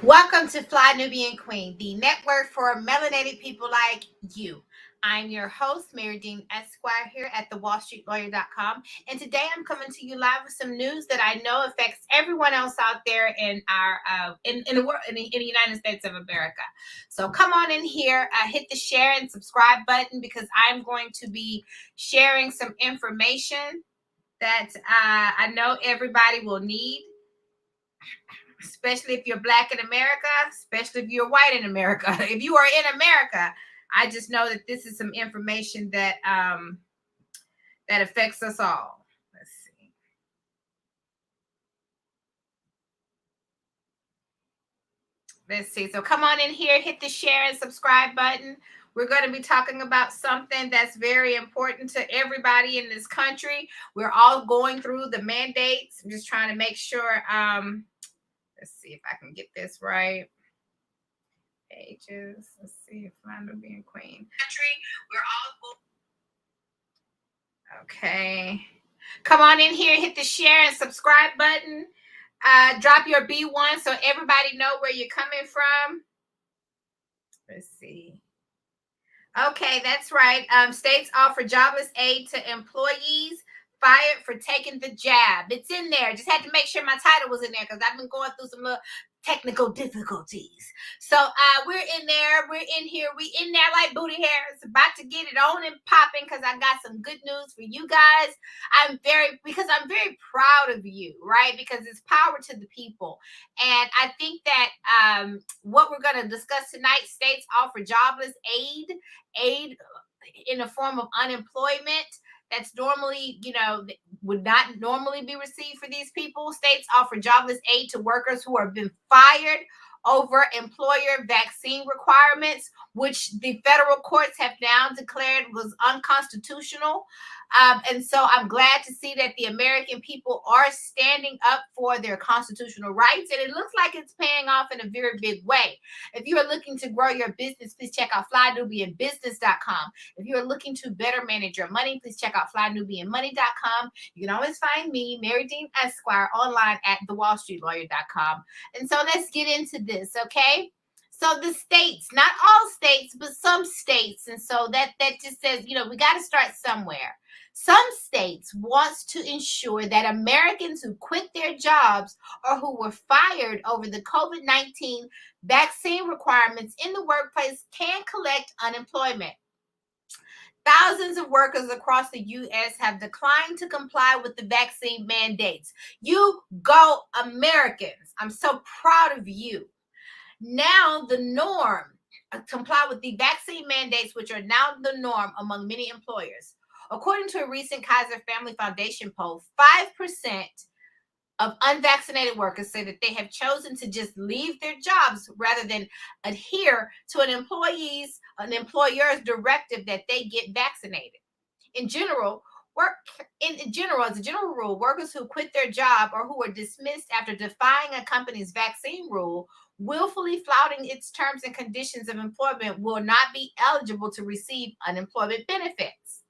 Welcome to Fly Nubian Queen, the network for melanated people like you. I'm your host, Marye Esquire, here at thewallstreetlawyer.com. And today I'm coming to you live with some news that I know affects everyone else out there in our in the world, in the United States of America. So come on in here, hit the share and subscribe button because I'm going to be sharing some information that I know everybody will need, especially if you're Black in America, especially if you're white in America. If you are in America, I just know that this is some information that that affects us all. Let's see. Let's see. So come on in here, hit the share and subscribe button. We're going to be talking about something that's very important to everybody in this country. We're all going through the mandates. I'm just trying to make sure. Let's see if I can get this right. Pages. Let's see if I'm being queen. We're all okay. Come on in here, hit the share and subscribe button. Drop your B1 so everybody know where you're coming from. Let's see. Okay, that's right. States offer jobless aid to employees fired for taking the jab. It's in there. Just had to make sure my title was in there because I've been going through some little technical difficulties. So we're in there. We're in here. We in there like booty hair. It's about to get it on and popping because I got some good news for you guys. I'm very proud of you, right? Because it's power to the people. And I think that what we're going to discuss tonight, states offer jobless aid in a form of unemployment that's normally, would not normally be received for these people. States offer jobless aid to workers who have been fired over employer vaccine requirements, which the federal courts have now declared was unconstitutional. And so I'm glad to see that the American people are standing up for their constitutional rights. And it looks like it's paying off in a very big way. If you are looking to grow your business, please check out flynubianbusiness.com. If you are looking to better manage your money, please check out flynubianmoney.com. You can always find me, Marye Esquire, online at thewallstreetlawyer.com. And so let's get into this, okay? So the states, not all states, but some states. And so that just says, we got to start somewhere. Some states wants to ensure that Americans who quit their jobs or who were fired over the COVID-19 vaccine requirements in the workplace can collect unemployment. Thousands of workers across the U.S. have declined to comply with the vaccine mandates. You go, Americans. I'm so proud of you. Now the norm, comply with the vaccine mandates, which are now the norm among many employers. According to a recent Kaiser Family Foundation poll, 5% of unvaccinated workers say that they have chosen to just leave their jobs rather than adhere to an employer's directive that they get vaccinated. In general, as a general rule, workers who quit their job or who are dismissed after defying a company's vaccine rule, willfully flouting its terms and conditions of employment, will not be eligible to receive unemployment benefits.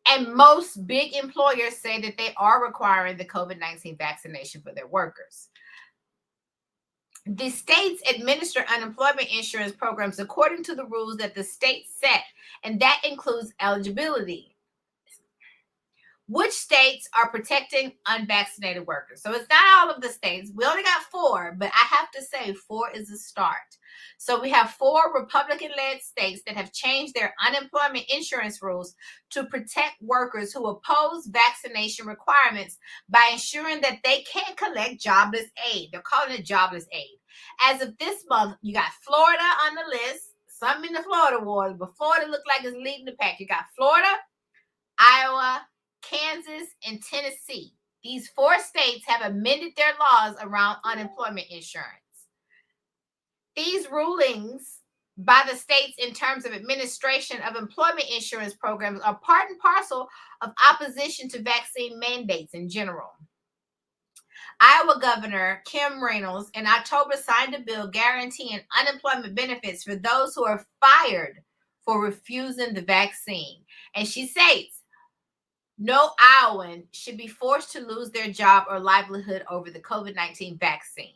And most big employers say that they are requiring the COVID-19 vaccination for their workers. The states administer unemployment insurance programs according to the rules that the state set, and that includes eligibility. Which states are protecting unvaccinated workers? So it's not all of the states. We only got 4, but I have to say 4 is a start. So we have 4 Republican-led states that have changed their unemployment insurance rules to protect workers who oppose vaccination requirements by ensuring that they can collect jobless aid. They're calling it jobless aid. As of this month, you got Florida on the list. Some in the Florida wars, but Florida looked like it's leading the pack. You got Florida, Iowa, Kansas, and Tennessee. These 4 states have amended their laws around unemployment insurance. These rulings by the states in terms of administration of employment insurance programs are part and parcel of opposition to vaccine mandates in general. Iowa Governor Kim Reynolds in October signed a bill guaranteeing unemployment benefits for those who are fired for refusing the vaccine. And she states, no Iowan should be forced to lose their job or livelihood over the COVID-19 vaccine.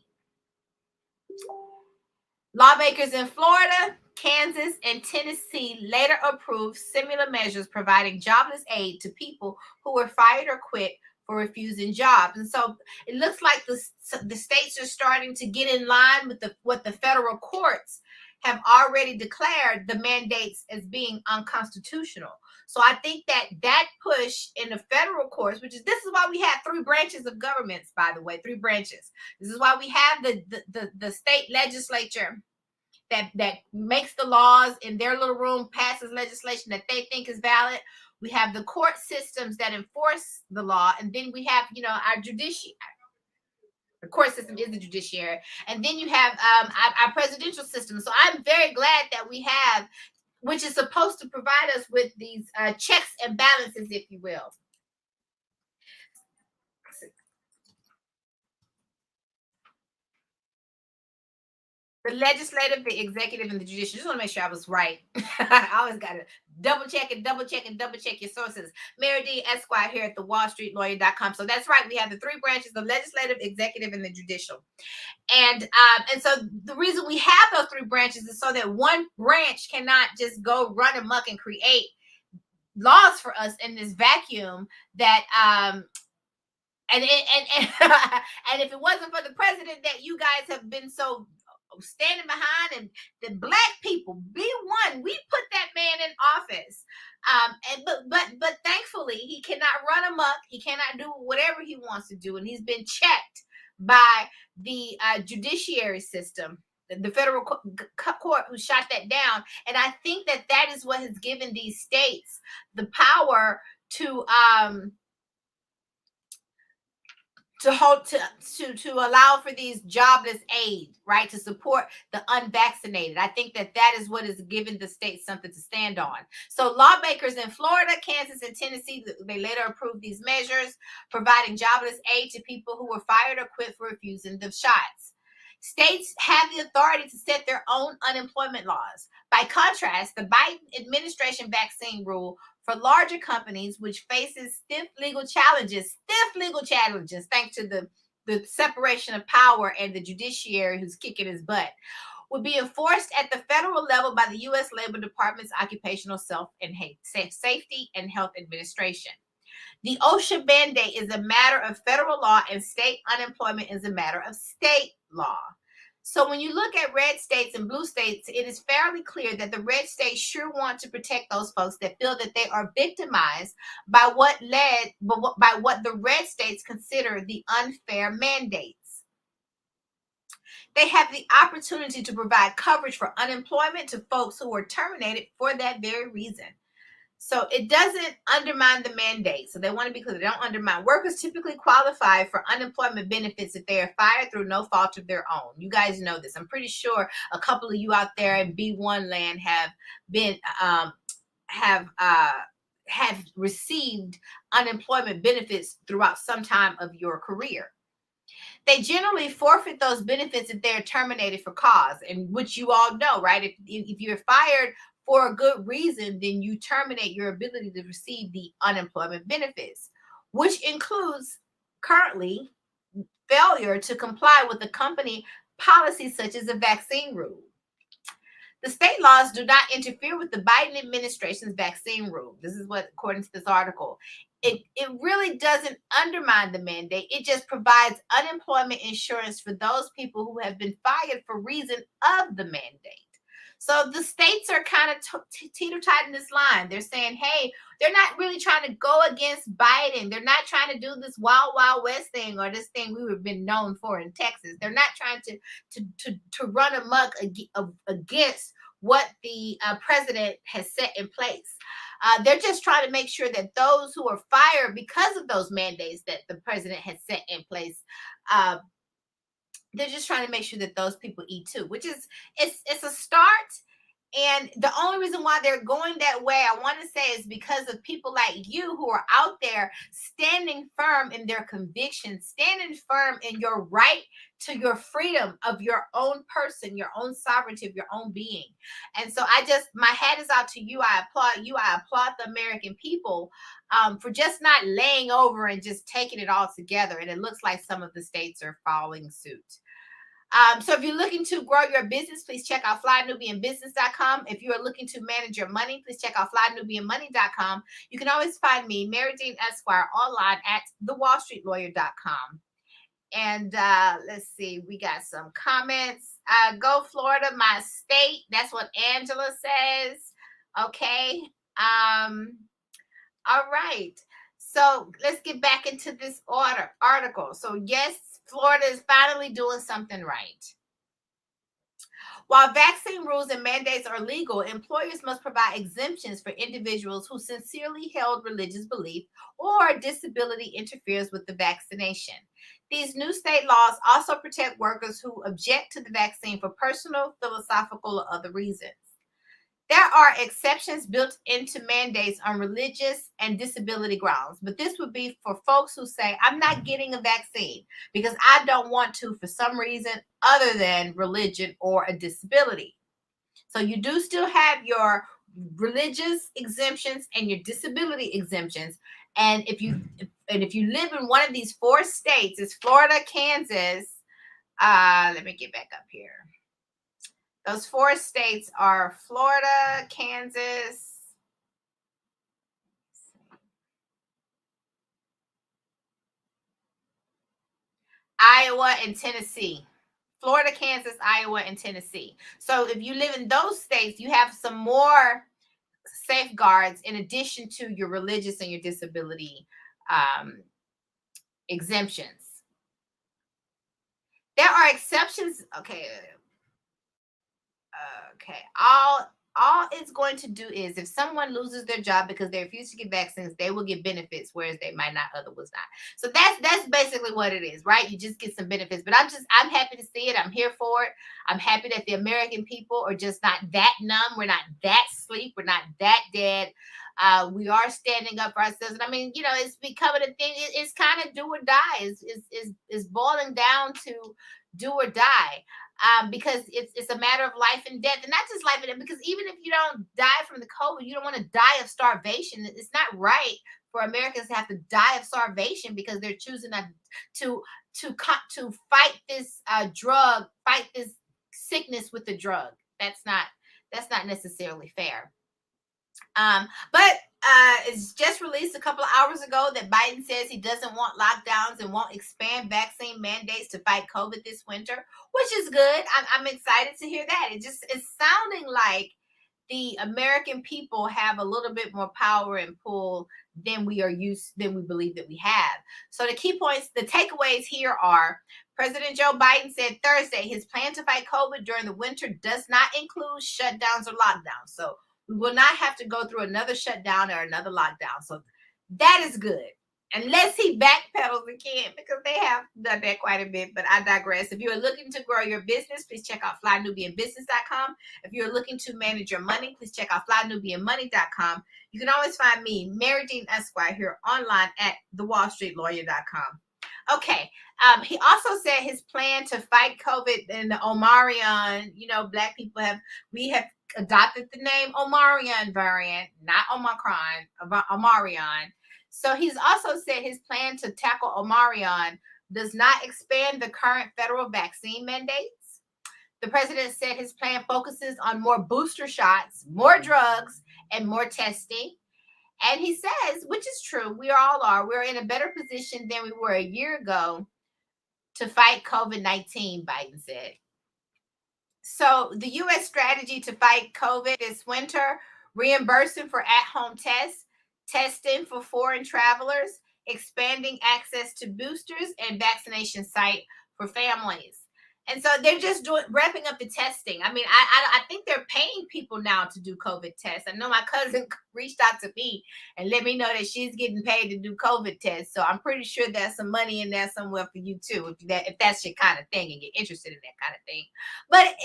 Lawmakers in Florida, Kansas, and Tennessee later approved similar measures providing jobless aid to people who were fired or quit for refusing jobs. And so it looks like the states are starting to get in line with what the federal courts have already declared the mandates as being unconstitutional. So I think that push in the federal courts, this is why we have three branches of governments, by the way, three branches. This is why we have the state legislature that makes the laws in their little room, passes legislation that they think is valid. We have the court systems that enforce the law, and then we have, our judiciary. The court system is the judiciary, and then you have our presidential system. So I'm very glad that we have, which is supposed to provide us with these checks and balances, if you will. The legislative, the executive, and the judicial. Just want to make sure I was right. I always got to double check and double check and double check your sources. Marye D. Esquire here at the WallStreetLawyer.com. So that's right. We have the three branches: the legislative, executive, and the judicial. And so the reason we have those three branches is so that one branch cannot just go run amok and create laws for us in this vacuum that and and if it wasn't for the president that you guys have been so standing behind, and the black people be one, we put that man in office, but thankfully he cannot run amok, he cannot do whatever he wants to do, and he's been checked by the judiciary system, the federal court, who shot that down. And I think that is what has given these states the power to allow for these jobless aid, right, to support the unvaccinated. I think that is what has given the states something to stand on. So lawmakers in Florida, Kansas, and Tennessee, they later approved these measures providing jobless aid to people who were fired or quit for refusing the shots. States have the authority to set their own unemployment laws. By contrast, the Biden administration vaccine rule for larger companies, which faces stiff legal challenges, thanks to the separation of power and the judiciary who's kicking his butt, would be enforced at the federal level by the U.S. Labor Department's Occupational Safety and Health Administration. The OSHA mandate is a matter of federal law, and state unemployment is a matter of state law. So when you look at red states and blue states, it is fairly clear that the red states sure want to protect those folks that feel that they are victimized by what the red states consider the unfair mandates. They have the opportunity to provide coverage for unemployment to folks who were terminated for that very reason. So it doesn't undermine the mandate. So they want to be clear. They don't undermine. Workers typically qualify for unemployment benefits if they are fired through no fault of their own. You guys know this. I'm pretty sure a couple of you out there in B1 land have been have received unemployment benefits throughout some time of your career. They generally forfeit those benefits if they're terminated for cause, and which you all know, right? If you're fired for a good reason, then you terminate your ability to receive the unemployment benefits, which includes currently failure to comply with the company policies such as the vaccine rule. The state laws do not interfere with the Biden administration's vaccine rule. This is what, according to this article, it really doesn't undermine the mandate. It just provides unemployment insurance for those people who have been fired for reason of the mandate. So the states are kind of teeter-totting this line. They're saying, hey, they're not really trying to go against Biden. They're not trying to do this wild, wild west thing, or this thing we have been known for in Texas. They're not trying to run amok against what the president has set in place. They're just trying to make sure that those who are fired because of those mandates that the president has set in place, they're just trying to make sure that those people eat too, which is, it's a start. And the only reason why they're going that way, I want to say, is because of people like you who are out there standing firm in their convictions, standing firm in your right to your freedom of your own person, your own sovereignty of your own being. And so my hat is out to you. I applaud you. I applaud the American people for just not laying over and just taking it all together. And it looks like some of the states are following suit. So if you're looking to grow your business, please check out flynubianbusiness.com. If you are looking to manage your money, please check out flynubianmoney.com. You can always find me, Marye Esquire, online at thewallstreetlawyer.com. And let's see, we got some comments. Go Florida, my state. That's what Angela says. Okay. All right. So let's get back into this article. So yes, Florida is finally doing something right. While vaccine rules and mandates are legal, employers must provide exemptions for individuals who sincerely held religious belief or disability interferes with the vaccination. These new state laws also protect workers who object to the vaccine for personal, philosophical, or other reasons. There are exceptions built into mandates on religious and disability grounds, but this would be for folks who say, I'm not getting a vaccine because I don't want to for some reason other than religion or a disability. So you do still have your religious exemptions and your disability exemptions. And if you live in one of these 4 states, it's Florida, Kansas. Let me get back up here. Those 4 states are Florida, Kansas, Iowa, and Tennessee. Florida, Kansas, Iowa, and Tennessee. So if you live in those states, you have some more safeguards in addition to your religious and your disability exemptions. There are exceptions. Okay. All it's going to do is if someone loses their job because they refuse to get vaccines, they will get benefits, whereas they might not otherwise not. So that's basically what it is, right? You just get some benefits. But I'm happy to see it. I'm here for it. I'm happy that the American people are just not that numb. We're not that sleep. We're not that dead. We are standing up for ourselves. And I mean, it's becoming a thing. It's kind of do or die. Is boiling down to do or die. Because it's a matter of life and death, and not just life and death. Because even if you don't die from the COVID, you don't want to die of starvation. It's not right for Americans to have to die of starvation because they're choosing to fight this fight this sickness with the drug. That's not necessarily fair. But it's just released a couple of hours ago that Biden says he doesn't want lockdowns and won't expand vaccine mandates to fight COVID this winter, which is good. I'm excited to hear that. It's sounding like the American people have a little bit more power and pull than we believe that we have. So the key points, the takeaways here are: President Joe Biden said Thursday his plan to fight COVID during the winter does not include shutdowns or lockdowns. So we will not have to go through another shutdown or another lockdown. So that is good. Unless he backpedals again, because they have done that quite a bit, but I digress. If you are looking to grow your business, please check out flynubianbusiness.com. If you're looking to manage your money, please check out flynubianmoney.com. You can always find me, Marye Esquire, here online at thewallstreetlawyer.com. Okay. He also said his plan to fight COVID and the Omicron, Black people have adopted the name Omicron variant, not Omicron, Omicron. So he's also said his plan to tackle Omicron does not expand the current federal vaccine mandates. The president said his plan focuses on more booster shots, more drugs, and more testing. And he says, which is true, we're in a better position than we were a year ago to fight COVID-19, Biden said. So the U.S. strategy to fight COVID this winter: reimbursing for at-home tests, testing for foreign travelers, expanding access to boosters, and vaccination site for families. And so they're just wrapping up the testing. I mean, I think they're paying people now to do COVID tests. I know my cousin reached out to me and let me know that she's getting paid to do COVID tests. So I'm pretty sure there's some money in there somewhere for you too, if that's your kind of thing and you're interested in that kind of thing. But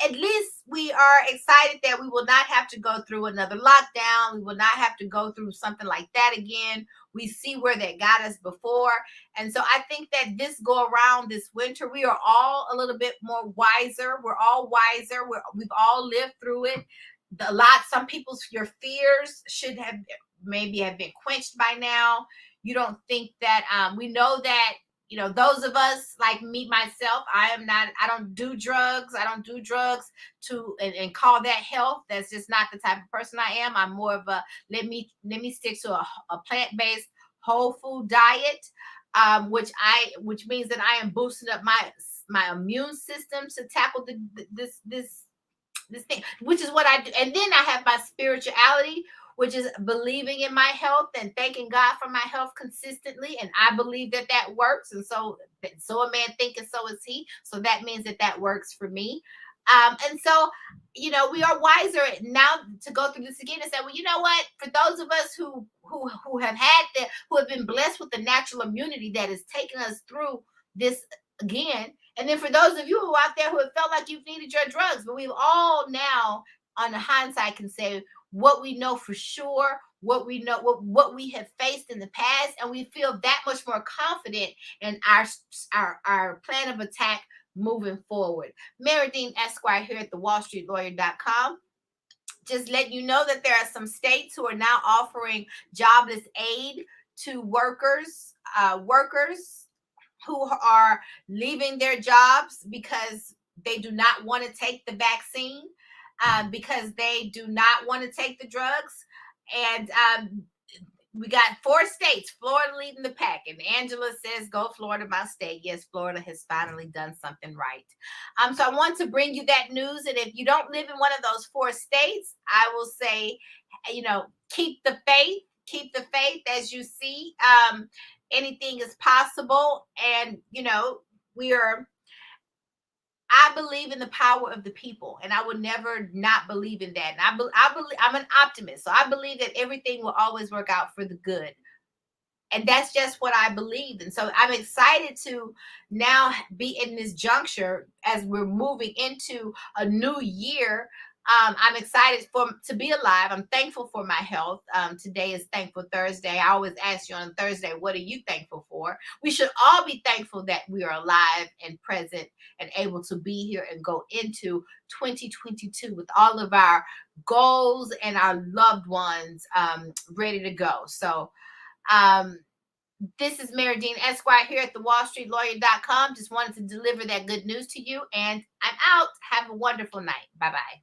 at least we are excited that we will not have to go through another lockdown. We will not have to go through something like that again. We see where that got us before. And so I think that this go around this winter, we are all a little bit more wiser. We're all wiser. We've all lived through it. Some people's, your fears should have been quenched by now. You don't think that, we know that, those of us like me, myself, I don't do drugs. I don't do drugs and call that health. That's just not the type of person I am. I'm more of a, let me stick to a plant-based whole food diet, which means that I am boosting up my immune system to tackle this thing, which is what I do. And then I have my spirituality, which is believing in my health and thanking God for my health consistently. And I believe that works. And so a man thinketh, so is he. So that means that works for me. And so, we are wiser now to go through this again and say, well, you know what? For those of us who have been blessed with the natural immunity that is taking us through this again. And then for those of you who are out there who have felt like you've needed your drugs, but we've all now, on the hindsight, can say what we know for sure, what we know, what we have faced in the past, and we feel that much more confident in our plan of attack moving forward. Marye Esquire here at the WallStreetLawyer.com. Just letting you know that there are some states who are now offering jobless aid to workers who are leaving their jobs because they do not want to take the vaccine, because they do not want to take the drugs. And we got 4 states, Florida leading the pack. And Angela says, go Florida, my state. Yes, Florida has finally done something right. So I want to bring you that news. And if you don't live in one of those 4 states, I will say, keep the faith. Keep the faith. As you see, anything is possible. And, I believe in the power of the people, and I would never not believe in that. And I believe I'm an optimist, so I believe that everything will always work out for the good. And that's just what I believe. And so I'm excited to now be in this juncture as we're moving into a new year. I'm excited to be alive. I'm thankful for my health. Today is Thankful Thursday. I always ask you on Thursday, what are you thankful for? We should all be thankful that we are alive and present and able to be here and go into 2022 with all of our goals and our loved ones ready to go. So this is Marye Esquire here at the WallStreetLawyer.com. Just wanted to deliver that good news to you, and I'm out. Have a wonderful night. Bye-bye.